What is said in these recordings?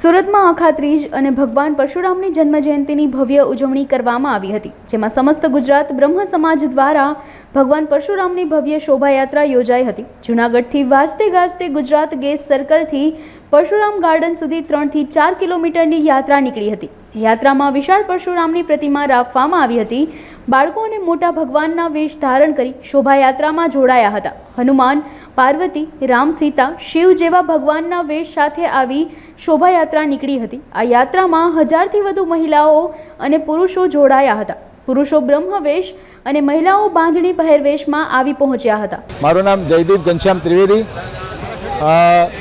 સુરતમાં અખાત્રીજ અને ભગવાન પરશુરામની જન્મજયંતિની ભવ્ય ઉજવણી કરવામાં આવી હતી, જેમાં સમસ્ત ગુજરાત બ્રહ્મ સમાજ દ્વારા ભગવાન પરશુરામની ભવ્ય શોભાયાત્રા યોજાઈ હતી। જૂનાગઢથી વાજતે ગાજતે ગુજરાત ગેસ સર્કલથી પરશુરામ ગાર્ડન સુધી 3 થી 4 કિલોમીટરની યાત્રા નીકળી હતી। યાત્રામાં વિશાળ પરશુરામની પ્રતિમા રાખવામાં આવી હતી। બાળકો અને મોટા ભગવાનના વેશ ધારણ કરી શોભાયાત્રામાં જોડાયા હતા। હનુમાન, પાર્વતી, રામ, સીતા, શિવ જેવા ભગવાનના વેશ સાથે આવી શોભાયાત્રા નીકળી હતી। આ યાત્રામાં 1000થી વધુ મહિલાઓ અને પુરુષો જોડાયા હતા। પુરુષો બ્રહ્મવેશ અને મહિલાઓ બાંધણી પહેરવેશમાં આવી પહોંચ્યા હતા। મારું નામ જયદીપ ઘનશ્યામ ત્રિવેદી,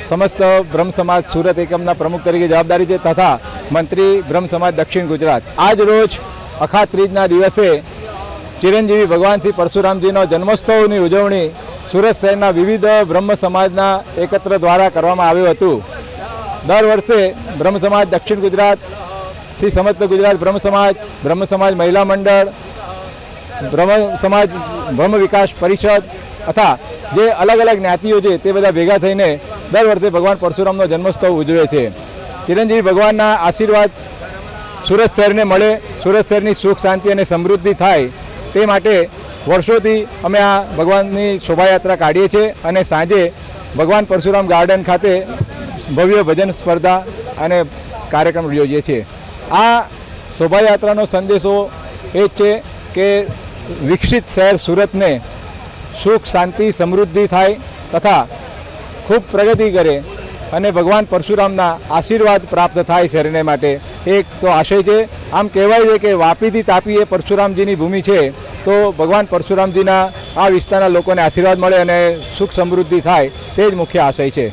સમસ્ત બ્રહ્મ સમાજ સુરત એકમના પ્રમુખ તરીકે જવાબદારી છે તથા મંત્રી બ્રહ્મ સમાજ દક્ષિણ ગુજરાત। આજ રોજ અખાત્રીજના દિવસે ચિરંજીવી ભગવાન શ્રી પરશુરામજીનો જન્મોત્સવની ઉજવણી સુરત શહેરના વિવિધ બ્રહ્મ સમાજના એકત્ર દ્વારા કરવામાં આવ્યું હતું। દર વર્ષે બ્રહ્મ સમાજ દક્ષિણ ગુજરાત, શ્રી સમસ્ત ગુજરાત બ્રહ્મ સમાજ મહિલા મંડળ, બ્રહ્મ વિકાસ પરિષદ તથા જે અલગ અલગ જ્ઞાતિઓ છે તે બધા ભેગા થઈને દર વર્ષે ભગવાન પરશુરામનો જન્મોત્સવ ઉજવે છે। ચિરંજીવી ભગવાનના આશીર્વાદ સુરત શહેરને મળે, સુરત શહેરની સુખ શાંતિ અને સમૃદ્ધિ થાય તે માટે વર્ષોથી અમે આ ભગવાનની શોભાયાત્રા કાઢીએ છીએ અને સાંજે ભગવાન પરશુરામ ગાર્ડન ખાતે ભવ્ય ભજન સ્પર્ધા અને કાર્યક્રમ યોજીએ છીએ। આ શોભાયાત્રાનો સંદેશો એ જ છે કે વિકસિત શહેર સુરતને સુખ શાંતિ સમૃદ્ધિ થાય તથા ખૂબ પ્રગતિ કરે અને ભગવાન પરશુરામના આશીર્વાદ પ્રાપ્ત થાય શહેરને માટે એક તો આશય છે। આમ કહેવાય છે કે વાપીથી તાપી એ પરશુરામજીની ભૂમિ છે, તો ભગવાન પરશુરામજીના આ વિસ્તારના લોકોને આશીર્વાદ મળે અને સુખ સમૃદ્ધિ થાય તે જ મુખ્ય આશય છે।